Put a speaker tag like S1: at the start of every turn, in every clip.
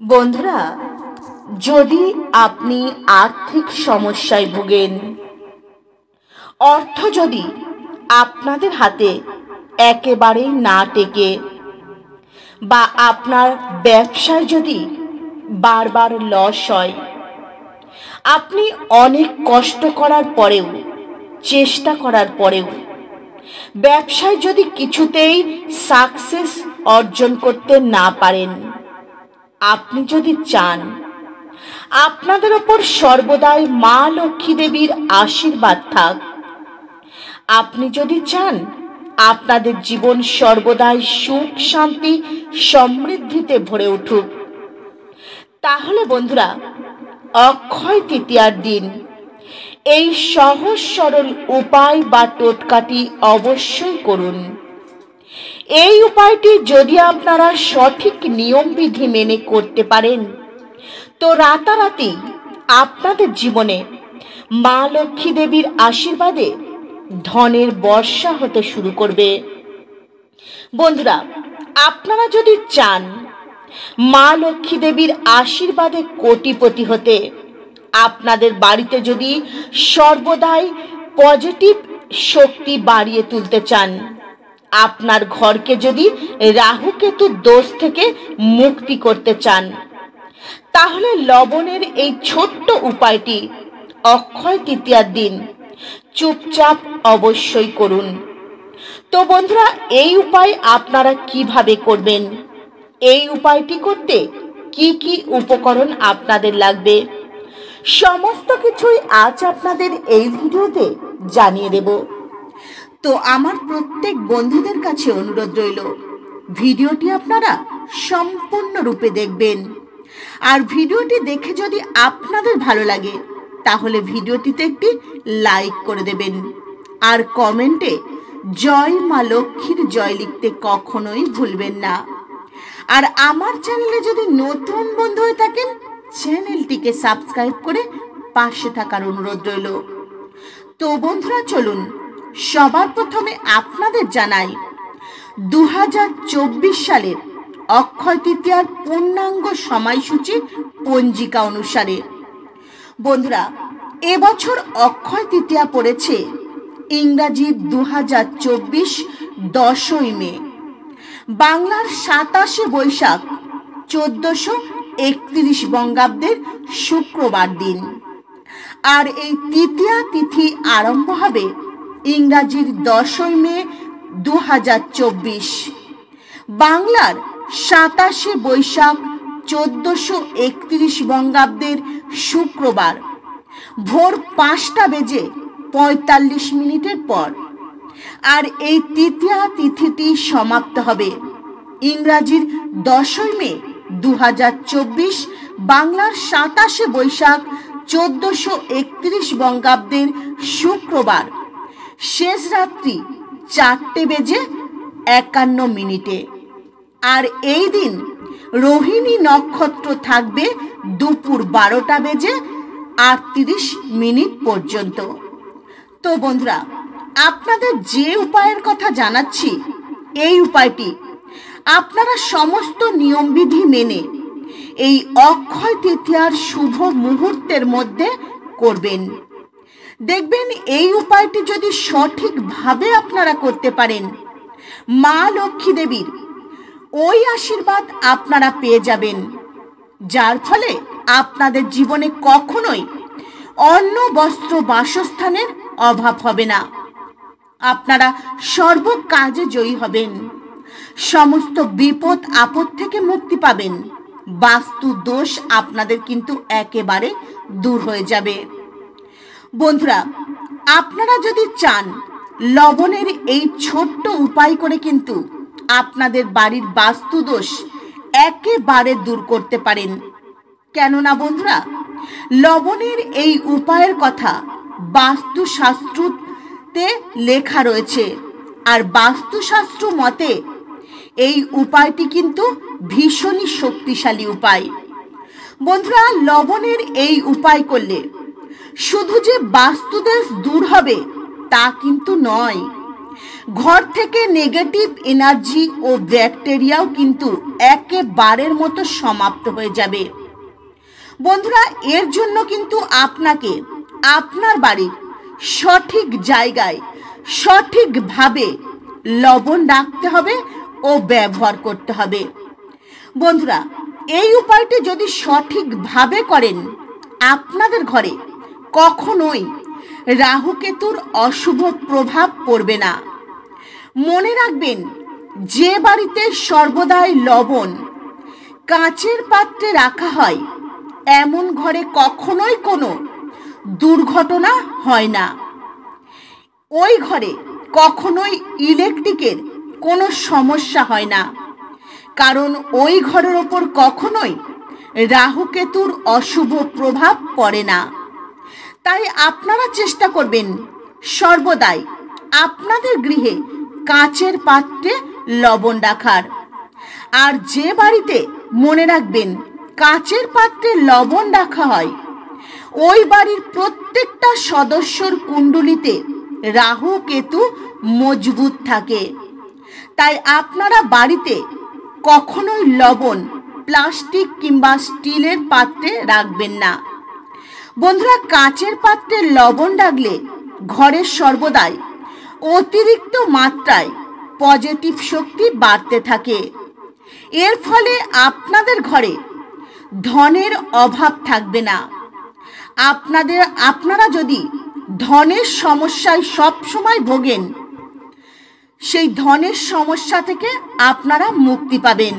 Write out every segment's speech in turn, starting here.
S1: বন্ধুরা, যদি আপনি আর্থিক সমস্যায় ভোগেন, অর্থ যদি আপনাদের হাতে একেবারেই না টেকে, বা আপনার ব্যবসায় যদি বারবার লস হয়, আপনি অনেক কষ্ট করার পরেও, চেষ্টা করার পরেও ব্যবসায় যদি কিছুতেই সাকসেস অর্জন করতে না পারেন, আপনি যদি চান আপনাদের ওপর সর্বদাই মা লক্ষ্মী দেবীর আশীর্বাদ থাক, আপনি যদি চান আপনাদের জীবন সর্বদাই সুখ শান্তি সমৃদ্ধিতে ভরে উঠুক, তাহলে বন্ধুরা, অক্ষয় তৃতীয়ার দিন এই সহজ সরল উপায় বা টোটকাটি অবশ্যই করুন। এই উপায়টি যদি আপনারা সঠিক নিয়মবিধি মেনে করতে পারেন, তো রাতারাতি আপনাদের জীবনে মা লক্ষ্মী দেবীর আশীর্বাদে ধনের বর্ষা হতে শুরু করবে। বন্ধুরা, আপনারা যদি চান মা লক্ষ্মী দেবীর আশীর্বাদে কোটিপতি হতে, আপনাদের বাড়িতে যদি সর্বদাই পজিটিভ শক্তি বাড়িয়ে তুলতে চান, আপনার ঘরকে যদি রাহু কেতু দোষ থেকে মুক্তি করতে চান, তাহলে লবণের এই ছোট্ট উপায়টি অক্ষয় তৃতীয়ার দিন চুপচাপ অবশ্যই করুন। তো বন্ধুরা, এই উপায় আপনারা কিভাবে করবেন, এই উপায়টি করতে কি কি উপকরণ আপনাদের লাগবে, সমস্ত কিছুই আজ আপনাদের এই ভিডিওতে জানিয়ে দেব। তো আমার প্রত্যেক বন্ধুদের কাছে অনুরোধ রইল, ভিডিওটি আপনারা সম্পূর্ণরূপে দেখবেন, আর ভিডিওটি দেখে যদি আপনাদের ভালো লাগে তাহলে ভিডিওটিতে একটি লাইক করে দেবেন, আর কমেন্টে জয় মা লক্ষ্মীর জয় লিখতে কখনোই ভুলবেন না। আর আমার চ্যানেলে যদি নতুন বন্ধু হয়ে থাকেন, চ্যানেলটিকে সাবস্ক্রাইব করে পাশে থাকার অনুরোধ রইল। তো বন্ধুরা, চলুন সবার প্রথমে আপনাদের জানাই 2024 সালের অক্ষয় তৃতীয়ার পূর্ণাঙ্গ সময়সূচি পঞ্জিকা অনুসারে। বন্ধুরা, এবছর অক্ষয় তৃতীয়া পড়েছে ইংরাজি 2024 10ই মে, বাংলার 27 বৈশাখ 1431 বঙ্গাব্দের শুক্রবার দিন। আর এই তৃতীয়া তিথি আরম্ভ হবে ইংরাজির 10ই মে 2024, বাংলার 27 বৈশাখ 1431 বঙ্গাব্দের শুক্রবার ভোর 5:45 পর। আর এই তৃতীয়া তিথিটি সমাপ্ত হবে ইংরাজির 10ই মে 2024, বাংলার 27 বৈশাখ 1431 বঙ্গাব্দের শুক্রবার শেষ রাত্রি 4:51। আর এই দিন রোহিণী নক্ষত্র থাকবে দুপুর 12:38 পর্যন্ত। তো বন্ধুরা, আপনাদের যে উপায়ের কথা জানাচ্ছি, এই উপায়টি আপনারা সমস্ত নিয়মবিধি মেনে এই অক্ষয় তৃতীয়ার শুভ মুহূর্তের মধ্যে করবেন। দেখবেন এই উপায়টি যদি সঠিকভাবে আপনারা করতে পারেন, মা লক্ষ্মী দেবীর ওই আশীর্বাদ আপনারা পেয়ে যাবেন, যার ফলে আপনাদের জীবনে কখনোই অন্ন বস্ত্র বাসস্থানের অভাব হবে না। আপনারা সর্ব কাজে জয়ী হবেন, সমস্ত বিপদ আপদ থেকে মুক্তি পাবেন, বাস্তু দোষ আপনাদের কিন্তু একেবারে দূর হয়ে যাবে। বন্ধুরা, আপনারা যদি চান লবণের এই ছোট্ট উপায় করে কিন্তু আপনাদের বাড়ির বাস্তু দোষ একেবারে দূর করতে পারেন। কেননা বন্ধুরা, লবণের এই উপায়ের কথা বাস্তুশাস্ত্রতে লেখা রয়েছে, আর বাস্তুশাস্ত্র মতে এই উপায়টি কিন্তু ভীষণই শক্তিশালী উপায়। বন্ধুরা, লবণের এই উপায় করলে শুধু যে বাস্তুদোষ দূর হবে তা কিন্তু নয়, ঘর থেকে নেগেটিভ এনার্জি ও ব্যাকটেরিয়াও কিন্তু একেবারের মতো সমাপ্ত হয়ে যাবে। বন্ধুরা, এর জন্য কিন্তু আপনাকে আপনার বাড়ির সঠিক জায়গায় সঠিকভাবে লবণ রাখতে হবে ও ব্যবহার করতে হবে। বন্ধুরা, এই উপায়টি যদি সঠিকভাবে করেন, আপনাদের ঘরে কখনোই রাহুকেতুর অশুভ প্রভাব পড়বে না। মনে রাখবেন, যে বাড়িতে সর্বদাই লবণ কাঁচের পাত্রে রাখা হয়, এমন ঘরে কখনোই কোনো দুর্ঘটনা হয় না। ওই ঘরে কখনোই ইলেকট্রিকের কোনো সমস্যা হয় না, কারণ ওই ঘরের ওপর কখনোই রাহুকেতুর অশুভ প্রভাব পড়ে না। তাই আপনারা চেষ্টা করবেন সর্বদাই আপনাদের গৃহে কাঁচের পাত্রে লবণ রাখার। আর যে বাড়িতে, মনে রাখবেন, কাঁচের পাত্রে লবণ রাখা হয়, ওই বাড়ির প্রত্যেকটা সদস্যর কুণ্ডলিতে রাহু কেতু মজবুত থাকে। তাই আপনারা বাড়িতে কখনোই লবণ প্লাস্টিক কিংবা স্টিলের পাত্রে রাখবেন না। বন্ধুরা, কাঁচের পাত্রে লবণ রাখলে ঘরের সর্বদাই অতিরিক্ত মাত্রায় পজিটিভ শক্তি বাড়তে থাকে। এর ফলে আপনাদের ঘরে ধনের অভাব থাকবে না। আপনারা যদি ধনের সমস্যায় সবসময় ভোগেন, সেই ধনের সমস্যা থেকে আপনারা মুক্তি পাবেন।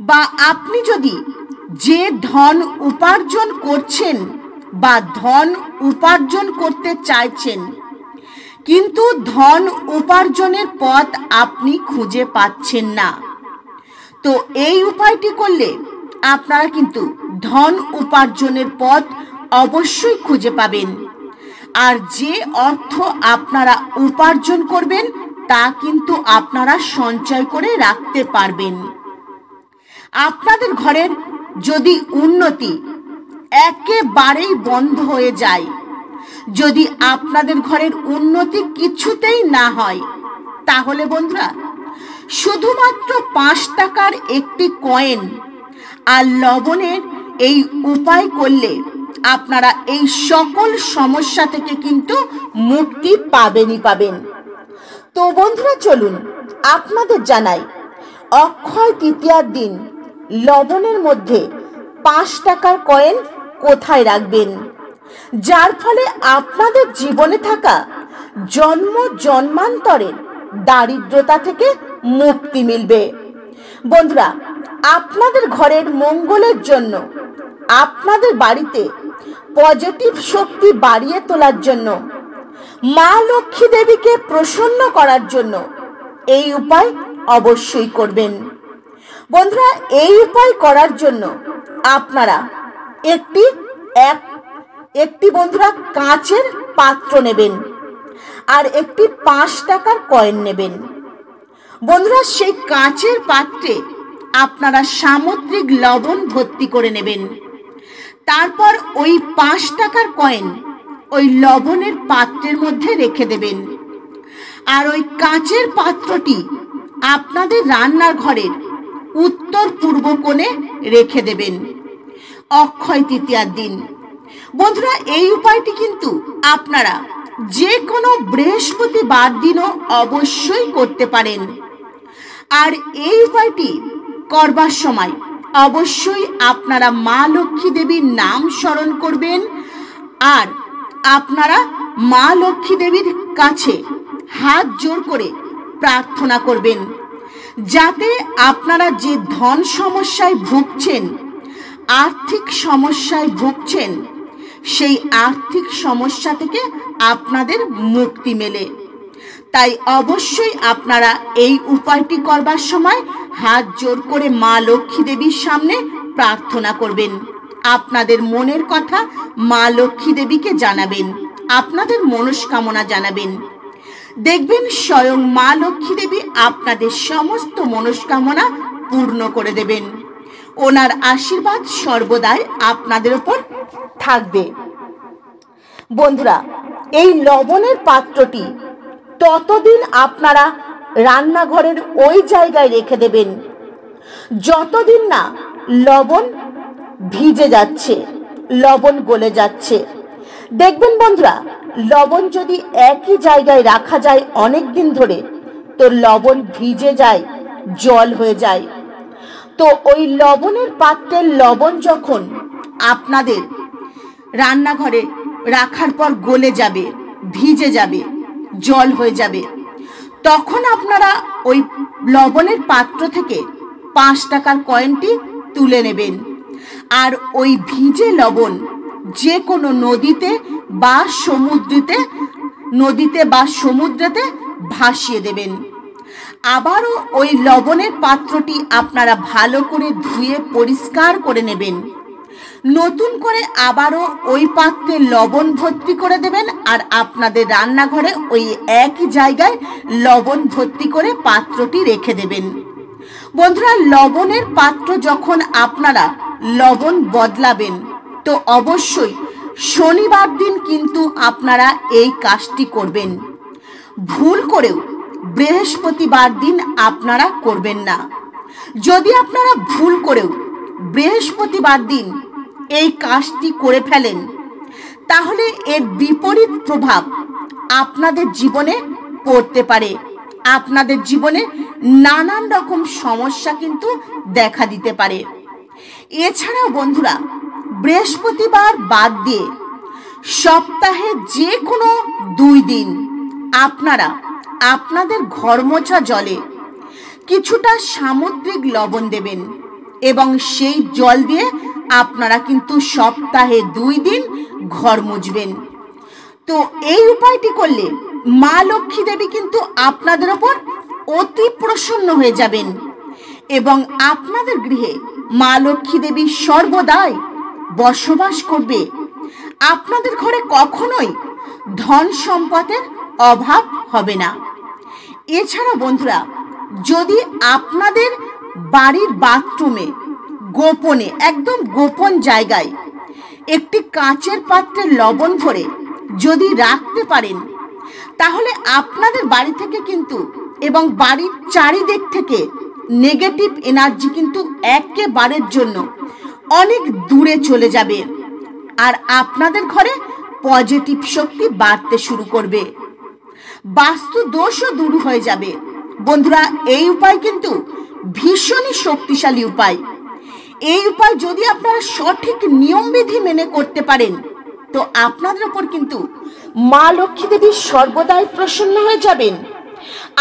S1: বা আপনি যদি যে ধন উপার্জন করছেন বা ধন উপার্জন করতে চাইছেন, কিন্তু ধন উপার্জনের পথ আপনি খুঁজে পাচ্ছেন না, তো এই উপায়টি করলে আপনারা কিন্তু ধন উপার্জনের পথ অবশ্যই খুঁজে পাবেন। আর যে অর্থ আপনারা উপার্জন করবেন, তা কিন্তু আপনারা সঞ্চয় করে রাখতে পারবেন। আপনাদের ঘরের যদি উন্নতি একেবারেই বন্ধ হয়ে যায়, যদি আপনাদের ঘরের উন্নতি কিছুতেই না হয়, তাহলে বন্ধুরা, শুধুমাত্র 5 টাকার একটি কয়েন আর লবণের এই উপায় করলে আপনারা এই সকল সমস্যা থেকে কিন্তু মুক্তি পাবেনই পাবেন। তো বন্ধুরা, চলুন আপনাদের জানাই অক্ষয় তৃতীয়ার দিন লবণের মধ্যে 5 টাকার কয়েন কোথায় রাখবেন, যার ফলে আপনাদের জীবনে থাকা জন্ম জন্মান্তরের দারিদ্রতা থেকে মুক্তি মিলবে। বন্ধুরা, আপনাদের ঘরের মঙ্গলের জন্য, আপনাদের বাড়িতে পজিটিভ শক্তি বাড়িয়ে তোলার জন্য, মা লক্ষ্মী দেবীকে প্রসন্ন করার জন্য এই উপায় অবশ্যই করবেন। বন্ধুরা, এই উপায় করার জন্য আপনারা একটি বন্ধুরা কাঁচের পাত্র নেবেন আর একটি 5 টাকার কয়েন নেবেন। বন্ধুরা, সেই কাঁচের পাত্রে আপনারা সামুদ্রিক লবণ ভর্তি করে নেবেন। তারপর ওই 5 টাকার কয়েন ওই লবণের পাত্রের মধ্যে রেখে দেবেন। আর ওই কাঁচের পাত্রটি আপনাদের রান্নার ঘরের উত্তর পূর্ব কোণে রেখে দেবেন অক্ষয় তৃতীয়ার দিন। বন্ধুরা, এই উপায়টি কিন্তু আপনারা যে কোনো বৃহস্পতিবার দিনও অবশ্যই করতে পারেন। আর এই উপায়টি করবার সময় অবশ্যই আপনারা মা লক্ষ্মী দেবীর নাম স্মরণ করবেন। আর আপনারা মা লক্ষ্মী দেবীর কাছে হাত জোর করে প্রার্থনা করবেন, যাতে আপনারা যে ধন সমস্যায় ভুগছেন, আর্থিক সমস্যায় ভুগছেন, সেই আর্থিক সমস্যা থেকে আপনাদের মুক্তি মেলে। তাই অবশ্যই আপনারা এই উপায়টি করবার সময় হাত জোর করে মা লক্ষ্মী দেবীর সামনে প্রার্থনা করবেন। আপনাদের মনের কথা মা লক্ষ্মী দেবীকে জানাবেন, আপনাদের মনস্কামনা জানাবেন। দেখবেন স্বয়ং মা লক্ষ্মী দেবী আপনাদের সমস্ত মনস্কামনা পূর্ণ করে দেবেন। ওনার আশীর্বাদ সর্বদাই আপনাদের উপর থাকবে। বন্ধুরা, এই লবণের পাত্রটি ততদিন আপনারা রান্নাঘরের ওই জায়গায় রেখে দেবেন যতদিন না লবণ ভিজে যাচ্ছে, লবণ গলে যাচ্ছে। দেখবেন বন্ধুরা, লবণ যদি একই জায়গায় রাখা যায় অনেক দিন ধরে, তো লবণ ভিজে যায়, জল হয়ে যায়। তো ওই লবণের পাত্রের লবণ যখন আপনাদের রান্নাঘরে রাখার পর গলে যাবে, ভিজে যাবে, জল হয়ে যাবে, তখন আপনারা ওই লবণের পাত্র থেকে 5 টাকার কয়েনটি তুলে নেবেন আর ওই ভিজে লবণ যে কোনো নদীতে বা সমুদ্রেতে ভাসিয়ে দেবেন। আবারও ওই লবণের পাত্রটি আপনারা ভালো করে ধুয়ে পরিষ্কার করে নেবেন। নতুন করে আবারও ওই পাত্রে লবণ ভর্তি করে দেবেন আর আপনাদের রান্নাঘরে ওই একই জায়গায় লবণ ভর্তি করে পাত্রটি রেখে দেবেন। বন্ধুরা, লবণের পাত্র যখন আপনারা লবণ বদলাবেন, তো অবশ্যই শনিবার দিন কিন্তু আপনারা এই কাজটি করবেন। ভুল করেও বৃহস্পতিবার দিন আপনারা করবেন না। যদি আপনারা ভুল করেও বৃহস্পতিবার দিন এই কাজটি করে ফেলেন, তাহলে এর বিপরীত প্রভাব আপনাদের জীবনে পড়তে পারে। আপনাদের জীবনে নানান রকম সমস্যা কিন্তু দেখা দিতে পারে। এছাড়াও বন্ধুরা, বৃহস্পতিবার বাদ দিয়ে সপ্তাহে যে কোনো 2 দিন আপনারা আপনাদের ঘর মোছা জলে কিছুটা সামুদ্রিক লবণ দেবেন এবং সেই জল দিয়ে আপনারা কিন্তু সপ্তাহে 2 দিন ঘর মুছবেন। তো এই উপায়টি করলে মা লক্ষ্মী দেবী কিন্তু আপনাদের ওপর অতি প্রসন্ন হয়ে যাবেন এবং আপনাদের গৃহে মা লক্ষ্মী দেবী সর্বদাই বসবাস করবে। আপনাদের ঘরে কখনোই ধন সম্পদের অভাব হবে না। এছাড়া বন্ধুরা, যদি আপনাদের বাড়ির বাথরুমে গোপনে, একদম গোপন জায়গায় একটি কাঁচের পাত্রে লবণ ভরে যদি রাখতে পারেন, তাহলে আপনাদের বাড়ি থেকে কিন্তু এবং বাড়ির চারিদিক থেকে নেগেটিভ এনার্জি কিন্তু একেবারের জন্য অনেক দূরে চলে যাবে আর আপনাদের ঘরে পজিটিভ শক্তি বাড়তে শুরু করবে। বাস্তু দোষও দূর হয়ে যাবে। বন্ধুরা, এই উপায় কিন্তু ভীষণই শক্তিশালী উপায়। এই উপায় যদি আপনারা সঠিক নিয়মবিধি মেনে করতে পারেন, তো আপনাদের উপর কিন্তু মা লক্ষ্মী দেবী সর্বদাই প্রসন্ন হয়ে যাবেন।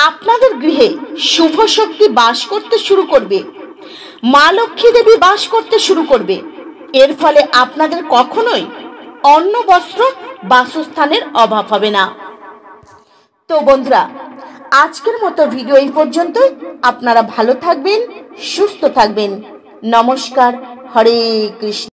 S1: আপনাদের গৃহে শুভ শক্তি বাস করতে শুরু করবে, মা লক্ষ্মী দেবী বাস করতে শুরু করবে। এর ফলে আপনাদের কখনোই অন্ন, বস্ত্র, বাসস্থানের অভাব হবে না। তো বন্ধুরা, আজকের মতো ভিডিও এই পর্যন্তই। আপনারা ভালো থাকবেন, সুস্থ থাকবেন। নমস্কার। হরে কৃষ্ণ।